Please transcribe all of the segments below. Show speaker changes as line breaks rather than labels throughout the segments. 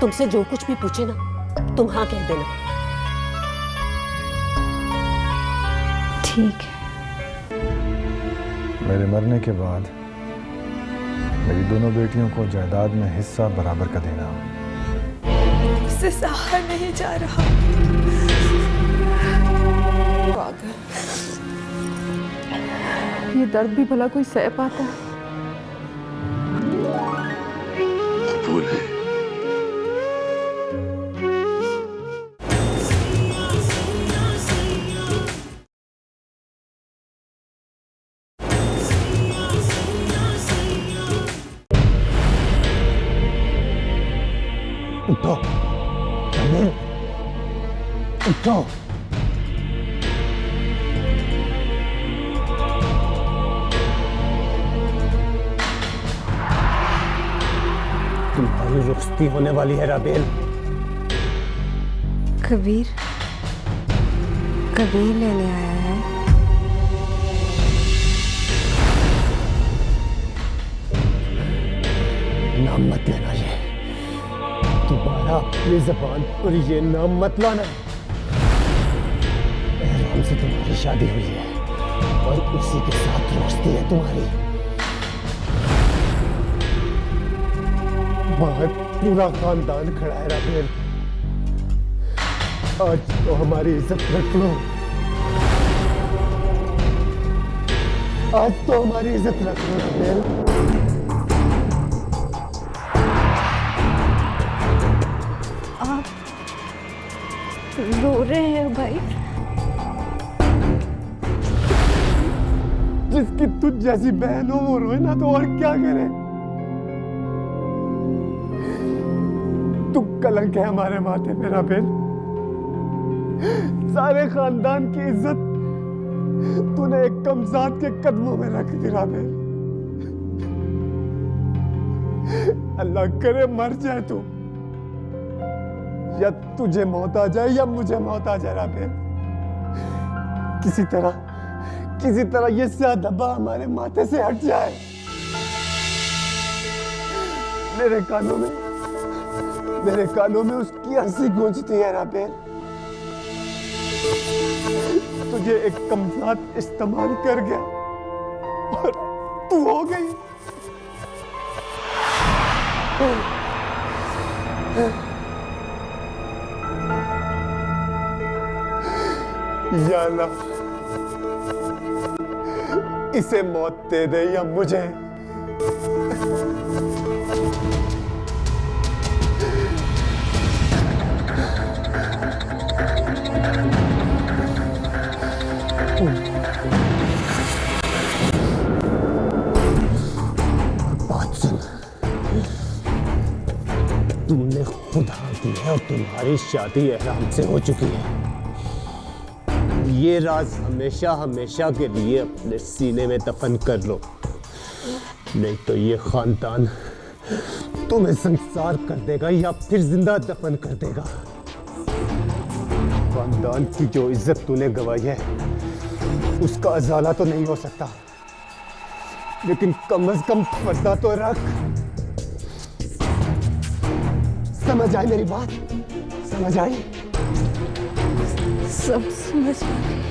तुमसे जो कुछ भी पूछे ना तुम हाँ कह देना।
ठीक है।
मेरे मरने के बाद मेरी दोनों बेटियों को जायदाद में हिस्सा बराबर का देना।
इससे सहा नहीं जा रहा। पागल, ये दर्द भी भला कोई सह पाता है?
कबूल है।
उठो, कबीर, उठो। तुम्हारी रुखसती होने वाली है राबेल।
कबीर, कबीर लेने आया है।
नाम मत लेना, ये दोबारा अपनी जबान पर ये नाम मत लाना। एहराम से तुम्हारी शादी हुई है और उसी के साथ रोशनी है तुम्हारी। बाहर पूरा खानदान खड़ा है राबेल। आज तो हमारी इज्जत रख लो, आज तो हमारी इज्जत रख लो राबेल।
आप रो रहे हैं भाई?
जिसकी तुझ जैसी बहन हो वो रोए ना तो और क्या करे। तू कलंक है हमारे माथे पे राबेल। सारे खानदान की इज्जत तूने एक कमजात के कदमों में रख दी राबेल। अल्लाह करे मर जाए तू, या तुझे मौत आ जाए या मुझे मौत आ जाए राबेल। किसी तरह ये स्याह धब्बा हमारे माथे से हट जाए। मेरे कानों में उसकी हंसी गूंजती है राबेल। तुझे एक कमजात इस्तेमाल कर गया और तू हो गई। या अल्लाह, इसे मौत दे दे या मुझे। बात सुन, तूने खुद हाथ दिया और तुम्हारी शादी एहराम से हो चुकी है। ये राज हमेशा हमेशा के लिए अपने सीने में दफन कर लो, नहीं तो ये खानदान तुम्हें संसार कर देगा या फिर जिंदा दफन कर देगा। खानदान की जो इज्जत तूने गंवाई है उसका अजाला तो नहीं हो सकता, लेकिन कम से कम पर्दा तो रख। समझ आई मेरी बात? समझ आई?
सब समझ गई।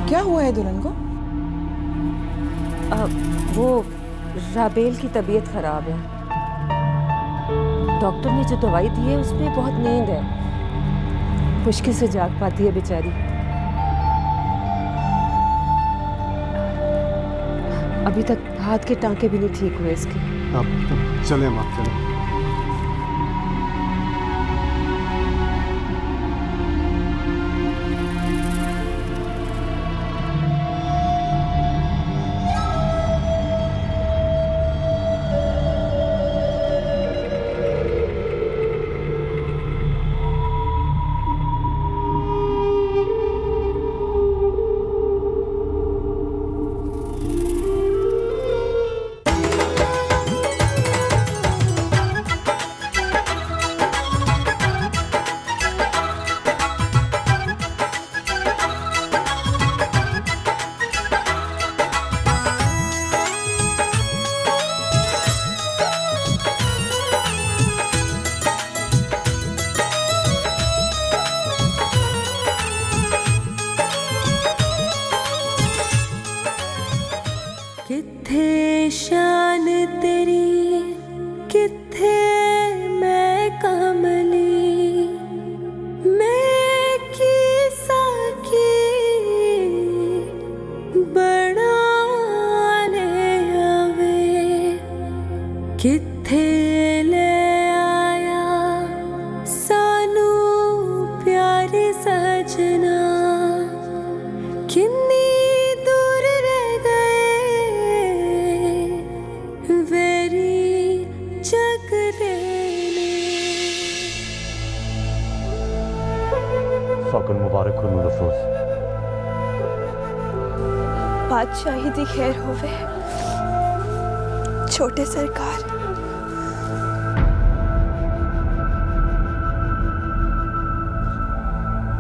क्या हुआ है दुल्हन को?
वो राबेल की तबीयत खराब है। डॉक्टर ने जो दवाई दी है उसमें बहुत नींद है, मुश्किल से जाग पाती है बेचारी। अभी तक हाथ के टांके भी नहीं ठीक हुए इसके।
अब चले माँ, चले।
कितनी दूर रह गए वेरी चकरेने।
सौकन मुबारक हो नूर अफरोज।
बादशाही दी खैर होवे छोटे सरकार।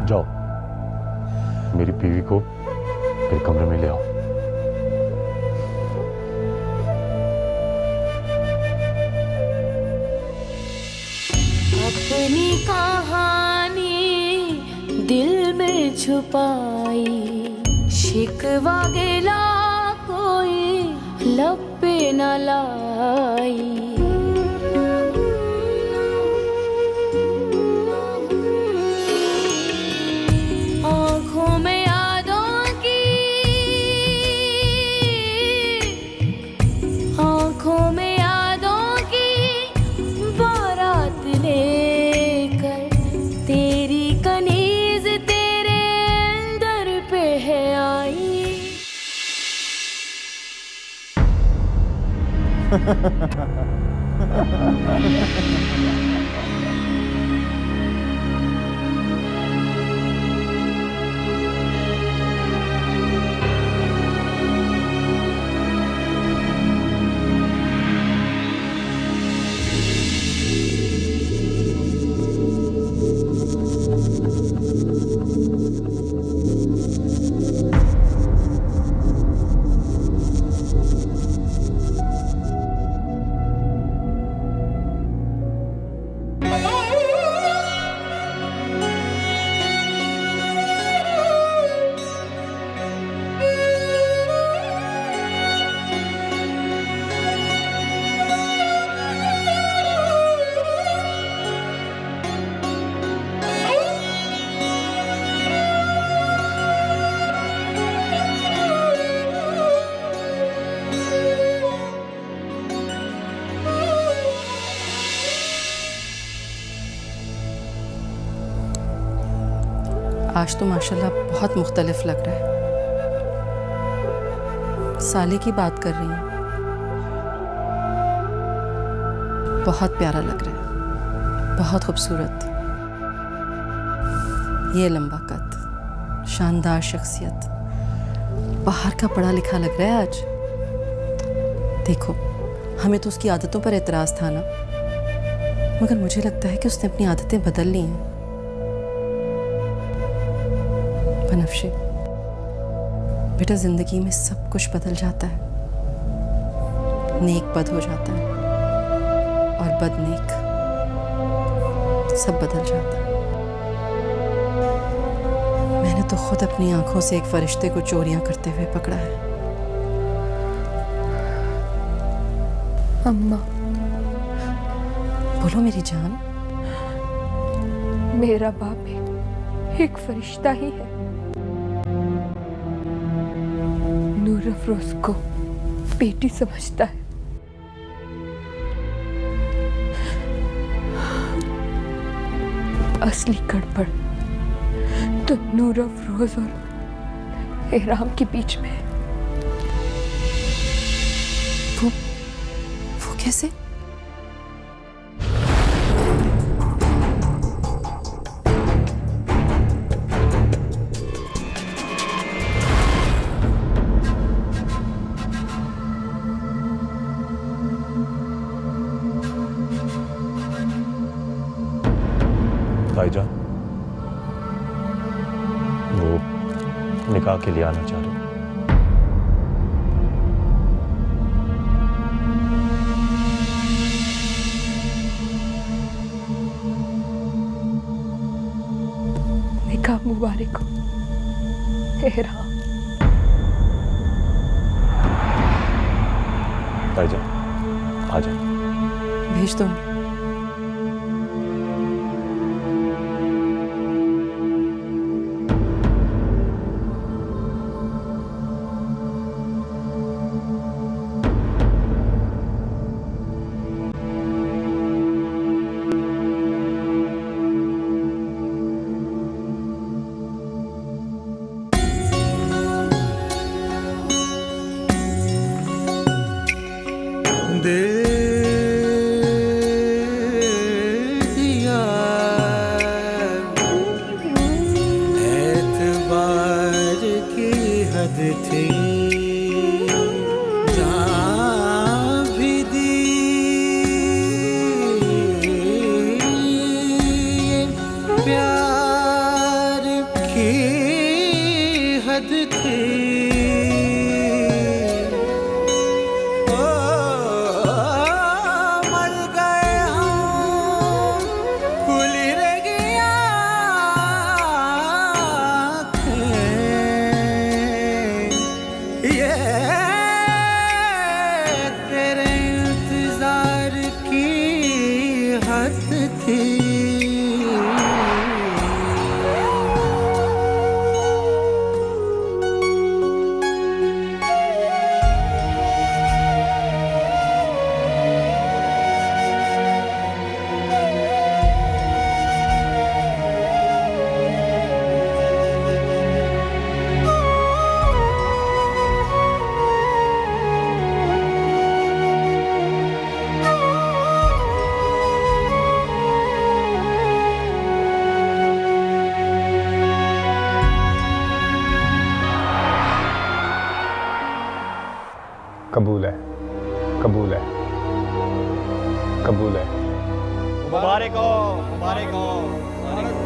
जाओ मेरी बीवी को मेरे कमरे में ले आओ।
अपनी कहानी दिल में छुपाई, शिकवा गिला कोई लब पे न लाई। आँखों में यादों की, आँखों में यादों की बारात लेकर तेरी कनीज तेरे दर पे है आई।
आज तो माशाल्लाह बहुत मुख्तलिफ लग रहा है। साले की बात कर रही हूँ, बहुत प्यारा लग रहा है, बहुत खूबसूरत। ये लंबा कद, शानदार शख्सियत, बाहर का पढ़ा लिखा लग रहा है आज। देखो, हमें तो उसकी आदतों पर एतराज़ था ना, मगर मुझे लगता है कि उसने अपनी आदतें बदल ली हैं। बनफ्शे, बेटा, जिंदगी में सब कुछ बदल जाता है। नेक बद हो जाता है और बद नेक, सब बदल जाता है। मैंने तो खुद अपनी आंखों से एक फरिश्ते को चोरियां करते हुए पकड़ा है।
अम्मा,
बोलो मेरी जान।
मेरा बाप एक फरिश्ता ही है। नूर अफरोज को बेटी समझता है। असली गड़बड़ तो नूर अफरोज और एहराम के बीच में है।
वो कैसे?
भाईजान, वो निकाह के लिए आना चाह रहे हैं।
निकाह मुबारक हो एहराम।
भाईजान, आ जाए।
भेज दो।
की हद थी, जान भी दी। प्यार की हद थी, मर गए हम, खुली रह गया ये तेरे इंतजार की हद थी।
कबूल है, कबूल है, कबूल है।
मुबारक हो, मुबारक हो, मुबारक हो।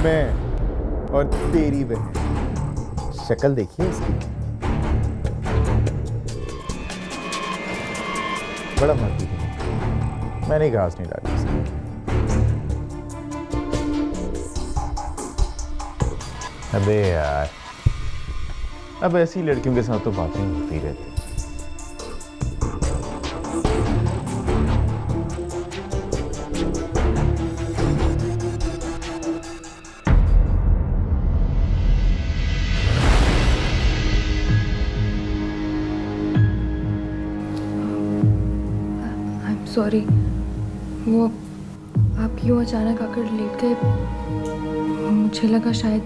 मैं और तेरी बहन, शक्ल देखिए इसकी, बड़ा मरती है। मैंने घास नहीं डाली इसकी। अबे यार, अब ऐसी लड़कियों के साथ तो बातें होती रहती।
सॉरी, वो आप यूँ अचानक आकर लेट गए, मुझे लगा शायद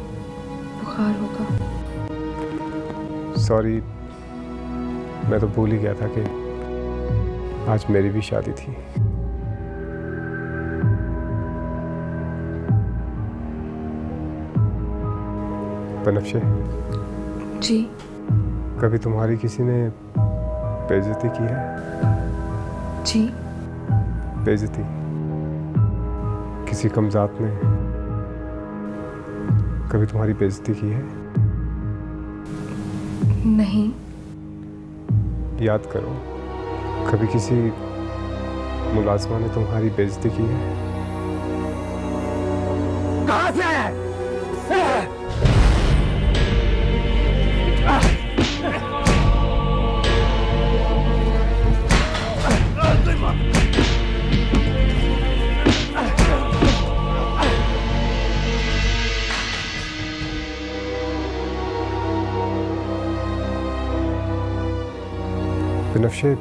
बुखार होगा।
सॉरी, मैं तो भूल ही गया था कि आज मेरी भी शादी थी। बनफ्शे
जी।
कभी तुम्हारी किसी ने बेइज्जती की है?
जी।
बेइज्जती किसी कमजात ने कभी तुम्हारी बेइज्जती की है?
नहीं।
याद करो, कभी किसी मुलाजमा ने तुम्हारी बेइज्जती की है?
कहां से आया है?
बिनफ्शे,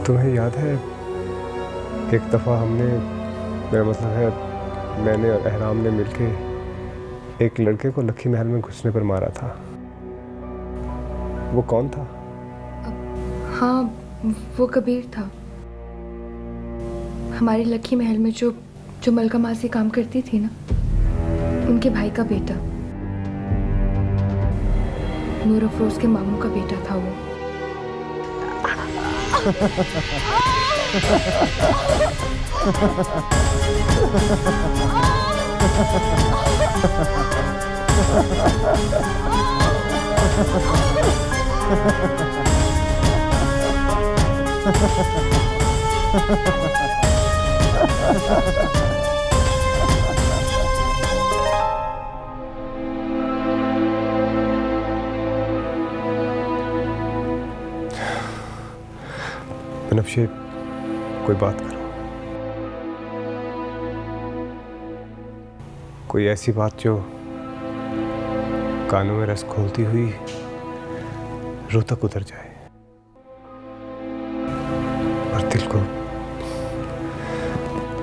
तुम्हें याद है एक दफ़ा हमने, मेरा मतलब है मैंने और अहराम ने मिलके एक लड़के को लक्की महल में घुसने पर मारा था। वो कौन था?
हाँ, वो कबीर था। हमारी लक्की महल में जो मलका मासी काम करती थी ना, उनके भाई का बेटा, नूर अफरोज के मामू का बेटा था वो।
बिनफ्शे, कोई बात करो, कोई ऐसी बात जो कानों में रस घोलती हुई रूह तक उतर जाए और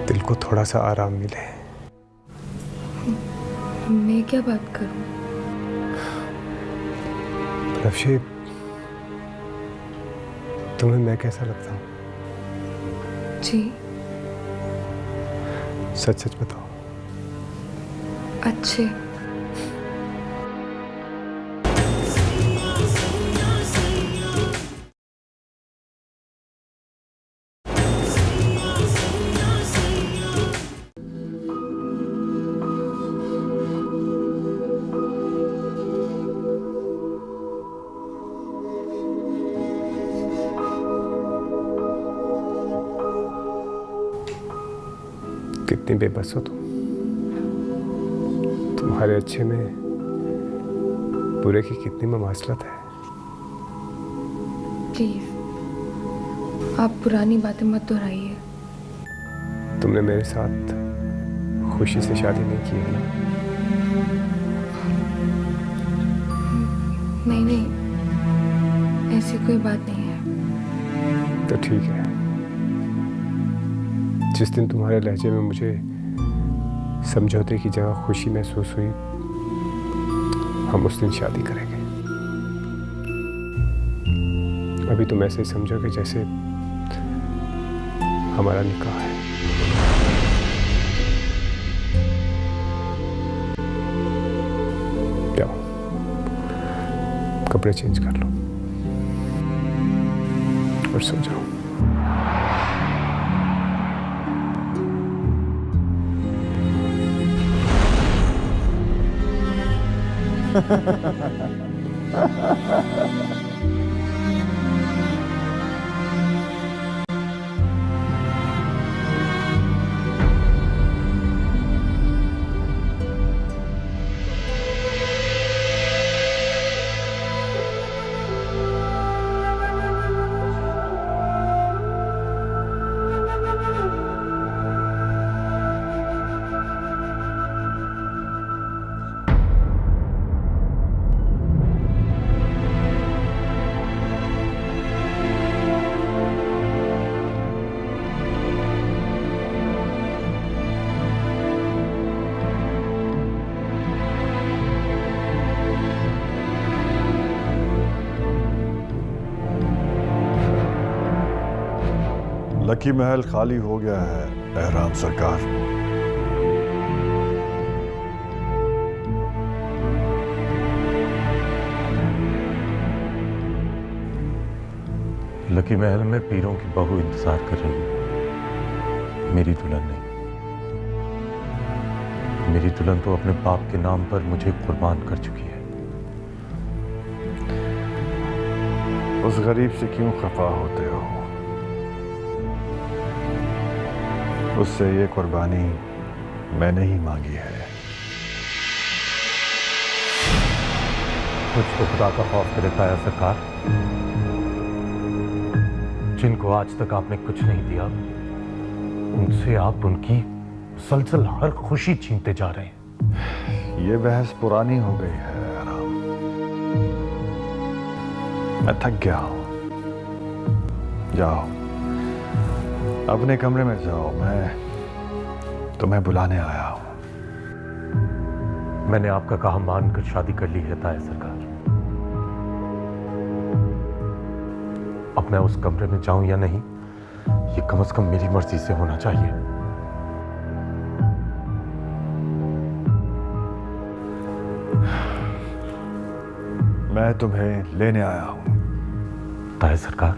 दिल को थोड़ा सा आराम मिले।
मैं क्या बात करूं?
बिनफ्शे, तुम्हें मैं कैसा लगता हूँ?
जी,
सच सच बताओ।
अच्छे।
कितनी बेबस हो तुम। तुम्हारे अच्छे में बुरे की कितनी ममासलत है।
प्लीज, आप पुरानी बातें मत दोहराइए।
तुमने मेरे साथ खुशी से शादी नहीं की है ना?
नहीं, ऐसी कोई बात नहीं है।
तो ठीक है, जिस दिन तुम्हारे लहजे में मुझे समझौते की जगह खुशी महसूस हुई, हम उस दिन शादी करेंगे। अभी तुम ऐसे ही समझोगे जैसे हमारा निकाह है। जाओ, कपड़े चेंज कर लो और सो जाओ।
लकी महल खाली हो गया है एहराम सरकार।
लकी महल में पीरों की बहू इंतजार कर रही है, मेरी दुल्हन नहीं। मेरी दुल्हन तो अपने बाप के नाम पर मुझे कुर्बान कर चुकी है।
उस गरीब से क्यों खफा होते हो? उससे ये कुर्बानी मैंने ही मांगी है।
कुछ तो खुदा का खौफ करता है सरकार। जिनको आज तक आपने कुछ नहीं दिया, उनसे आप उनकी मुसलसल हर खुशी छीनते जा रहे हैं।
ये बहस पुरानी हो गई है आराम। मैं थक गया हूं। जाओ अपने कमरे में जाओ, मैं तुम्हें बुलाने आया हूं।
मैंने आपका कहा मानकर शादी कर ली है ताया सरकार। अब मैं उस कमरे में जाऊं या नहीं, ये कम से कम मेरी मर्जी से होना चाहिए।
मैं तुम्हें लेने आया हूं।
ताया सरकार,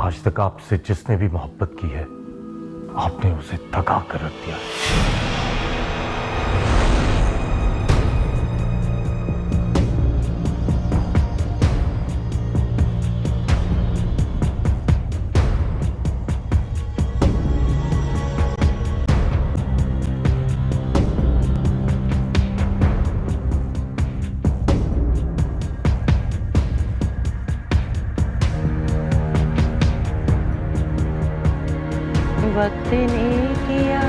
आज तक आपसे जिसने भी मोहब्बत की है, आपने उसे थका कर रख दिया है।
वक्त ने किया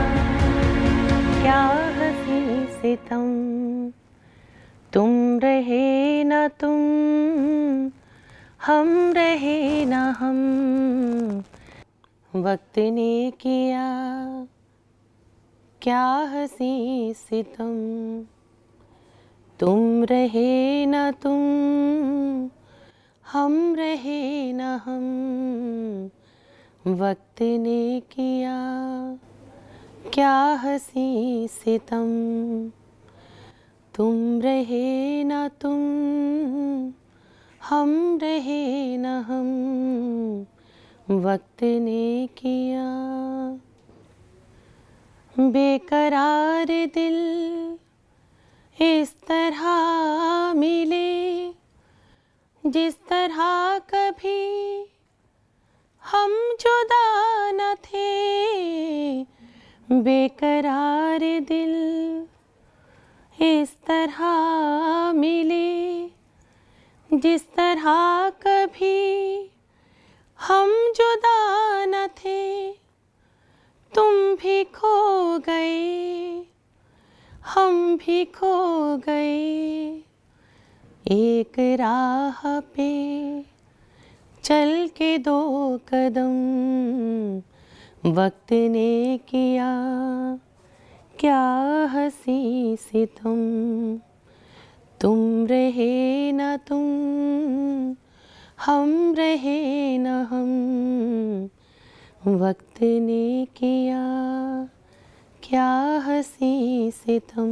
क्या हंसी सितम, तुम रहे ना तुम, हम रहे ना हम। वक्त ने किया क्या हंसी सितम, तुम रहे ना तुम, हम रहे ना हम। वक्त ने किया क्या हंसी सितम, तुम रहे ना तुम, हम रहे ना हम। वक्त ने किया बेकरार दिल इस तरह मिले, जिस तरह कभी हम जुदा न थे। बेकरार दिल इस तरह मिले, जिस तरह कभी हम जुदा न थे। तुम भी खो गए, हम भी खो गए, एक राह पे चल के दो कदम। वक्त ने किया क्या हंसी सितम, तुम रहे ना तुम, हम रहे ना हम। वक्त ने किया क्या हंसी सितम,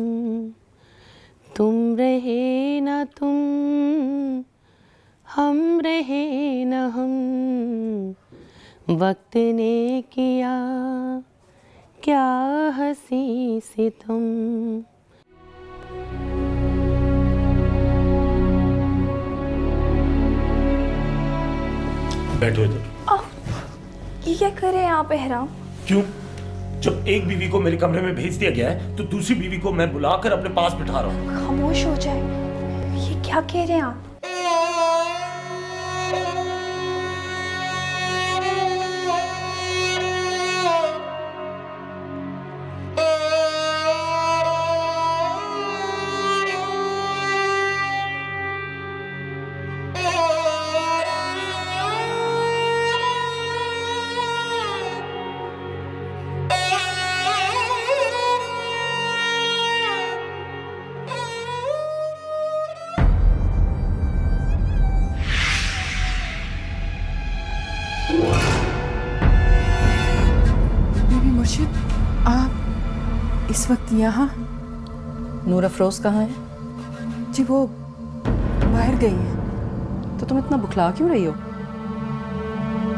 तुम रहे ना तुम, हम रहे न हम। वक्त ने किया क्या हंसी सितम।
बैठो इधर।
ये क्या कर रहे हैं आप एहराम?
क्यों? जब एक बीवी को मेरे कमरे में भेज दिया गया है तो दूसरी बीवी को मैं बुलाकर अपने पास बिठा रहा हूँ।
खामोश हो जाए। ये क्या कह रहे हैं आप?
आप इस वक्त यहाँ? नूर अफरोज कहाँ है? जी वो बाहर गई है। तो तुम इतना बुखला क्यों रही हो?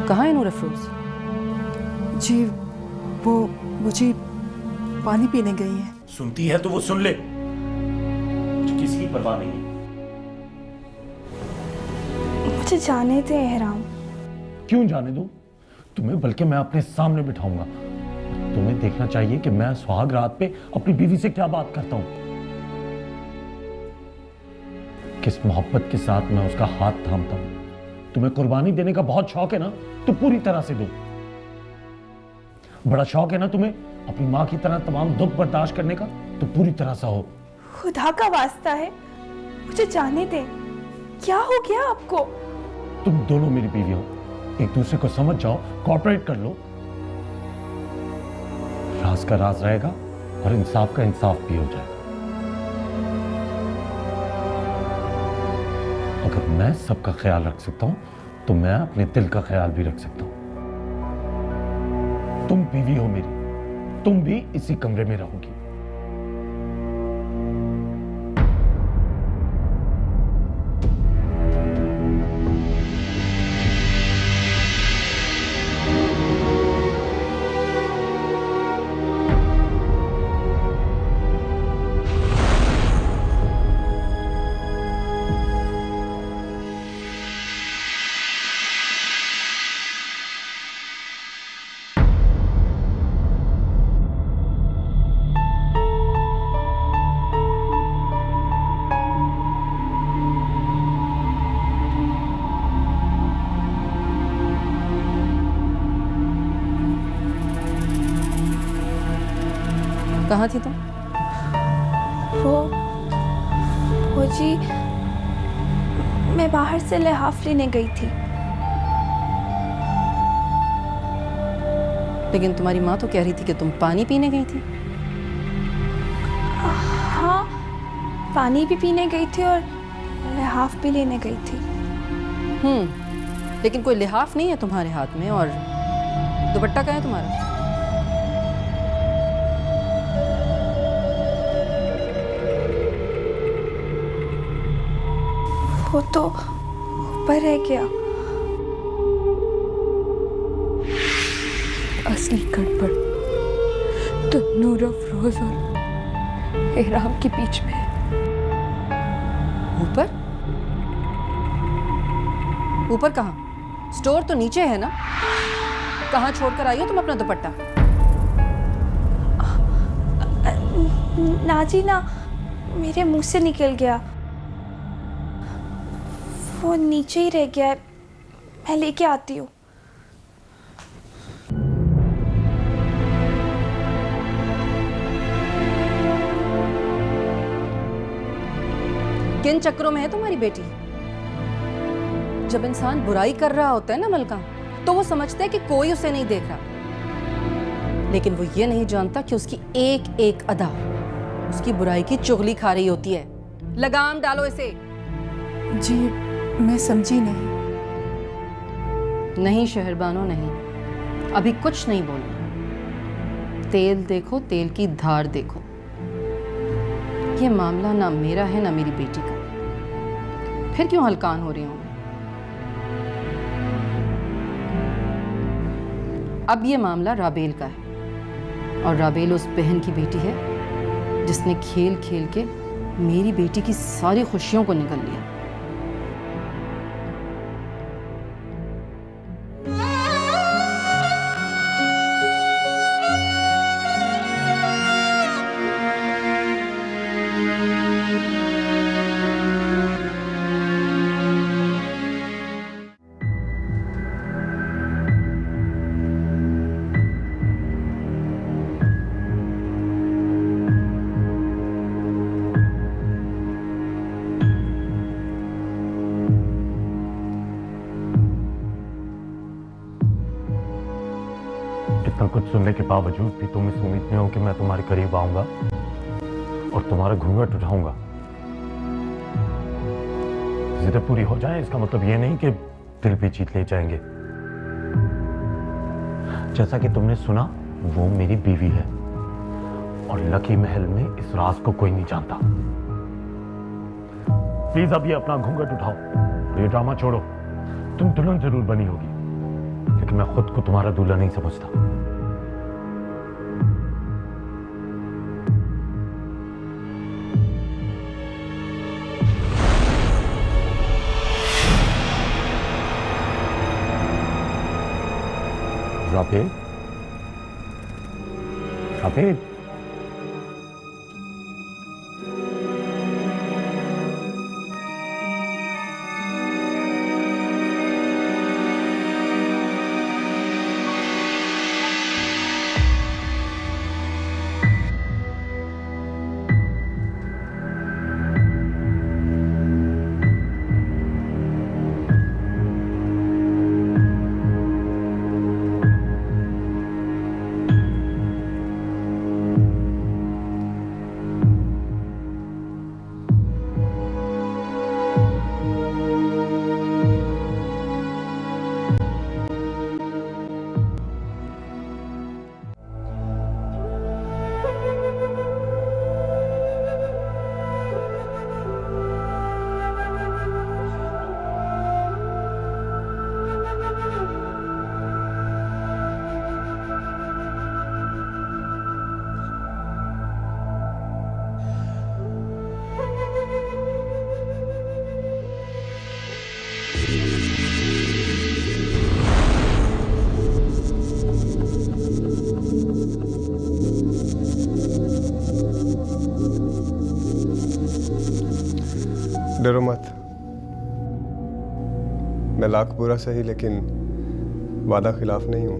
कहाँ है नूर अफरोज? जी वो मुझे पानी पीने गई है।
सुनती है तो वो सुन ले, मुझे किसी की परवाह नहीं है।
मुझे जाने दे एहराम।
क्यों जाने दूं? तुम्हें बल्कि मैं अपने सामने बिठाऊंगा। तुम्हें देखना चाहिए कि मैं सुहाग रात पे अपनी बीवी से क्या बात करता हूं, किस मोहब्बत के साथ मैं उसका हाथ थामता हूं। तुम्हें कुर्बानी देने का बहुत शौक है ना, तो पूरी तरह से दो। बड़ा शौक है ना तुम्हें अपनी मां की तरह तमाम दुख बर्दाश्त करने का, तो पूरी तरह से हो।
खुदा का वास्ता है, मुझे जाने दे। क्या हो गया आपको?
तुम दोनों मेरी बीवी हो, एक दूसरे को समझ जाओ, कोऑपरेट कर लो। राज का राज रहेगा और इंसाफ का इंसाफ भी हो जाएगा। अगर मैं सबका ख्याल रख सकता हूं तो मैं अपने दिल का ख्याल भी रख सकता हूं। तुम बीवी हो मेरी, तुम भी इसी कमरे में रहोगी।
कहाँ थी तुम?
वो जी, मैं बाहर से लिहाफ लेने गई थी।
लेकिन तुम्हारी माँ तो कह रही थी कि तुम पानी पीने गई थी।
हाँ, पानी भी पीने गई थी और लिहाफ भी लेने गई थी।
लेकिन कोई लिहाफ नहीं है तुम्हारे हाथ में, और दुपट्टा कहाँ है तुम्हारा?
वो तो ऊपर रह गया।
असली गड़बड़ तो नूर अफरोज और एहराम के बीच में है।
ऊपर? ऊपर कहाँ? स्टोर तो नीचे है ना? कहाँ छोड़कर आई हो तुम अपना दुपट्टा?
ना जी ना, मेरे मुंह से निकल गया। वो नीचे ही रह गया है, मैं लेके आती हूँ।
किन चक्रों में है तुम्हारी बेटी? जब इंसान बुराई कर रहा होता है ना मलका, तो वो समझता है कि कोई उसे नहीं देख रहा, लेकिन वो ये नहीं जानता कि उसकी एक एक अदा उसकी बुराई की चुगली खा रही होती है। लगाम डालो इसे।
जी मैं समझी नहीं।
नहीं शहरबानो नहीं, अभी कुछ नहीं बोलना। तेल देखो, तेल की धार देखो। ये मामला ना मेरा है ना मेरी बेटी का। फिर क्यों हलकान हो रही हूं? अब ये मामला राबेल का है, और राबेल उस बहन की बेटी है जिसने खेल खेल के मेरी बेटी की सारी खुशियों को निगल लिया।
इतना कुछ सुनने के बावजूद भी तुम इस उम्मीद में हो कि मैं तुम्हारे करीब आऊंगा और तुम्हारा घूंघट उठाऊंगा। जिद्दें पूरी हो जाए इसका मतलब यह नहीं कि दिल भी जीत ले जाएंगे। जैसा कि तुमने सुना, वो मेरी बीवी है और लकी महल में इस राज को कोई नहीं जानता। प्लीज अब ये अपना घूंघट उठाओ, ये ड्रामा छोड़ो। तुम दुल्हन जरूर बनी होगी, लेकिन मैं खुद को तुम्हारा दूल्हा नहीं समझता। राबेल, राबेल,
डरो मत, मैं लाख बुरा सही लेकिन वादा खिलाफ नहीं हूं।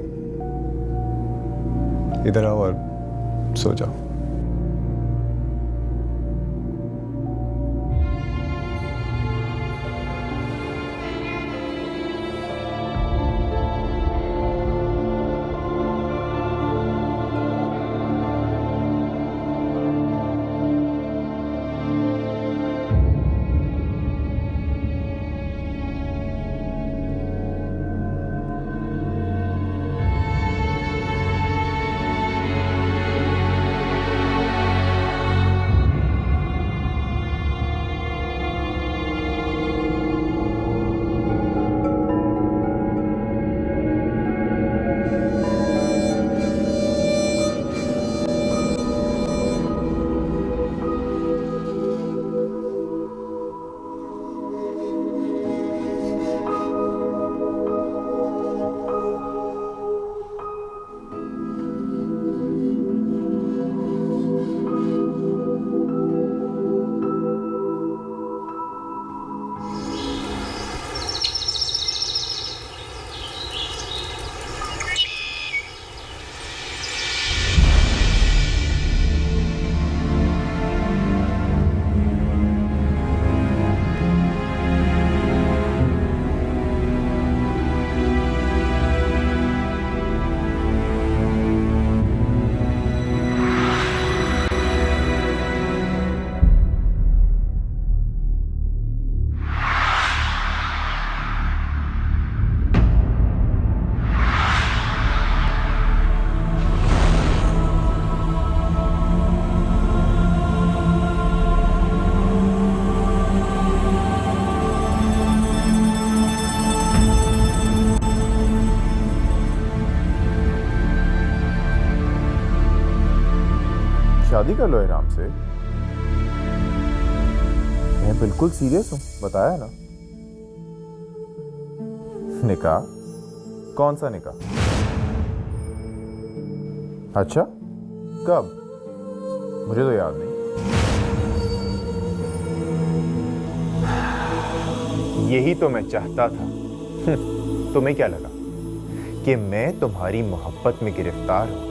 इधर आओ और सो जाओ।
शादी कर लो इहराम से। मैं बिल्कुल सीरियस हूं, बताया ना। निकाह? कौन सा निकाह? अच्छा, कब? मुझे तो याद नहीं। यही तो मैं चाहता था। तुम्हें क्या लगा कि मैं तुम्हारी मोहब्बत में गिरफ्तार हूं?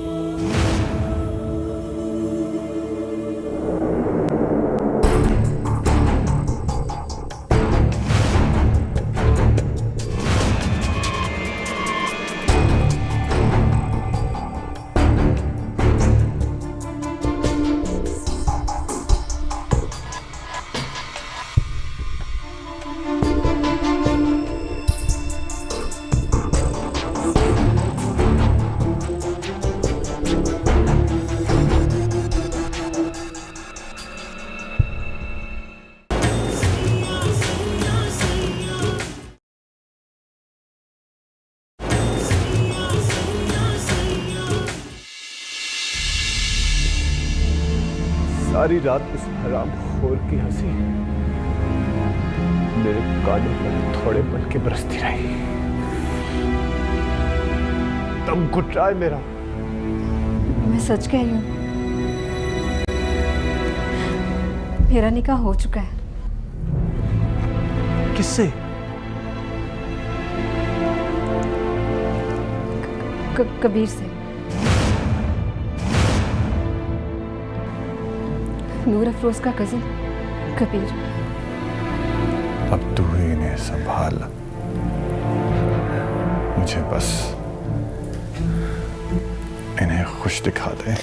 सारी रात उस हराम खोर की हंसी मेरे कानों पर थोड़े पल के बरसती रही। दम घुट रहा है मेरा।
मैं सच कह रही हूँ, मेरा निकाह हो चुका है।
किससे?
कबीर से। नूर अफरोज का कजिन कबीर।
अब तू ही इन्हें संभाल, मुझे बस इन्हें खुश दिखा दे।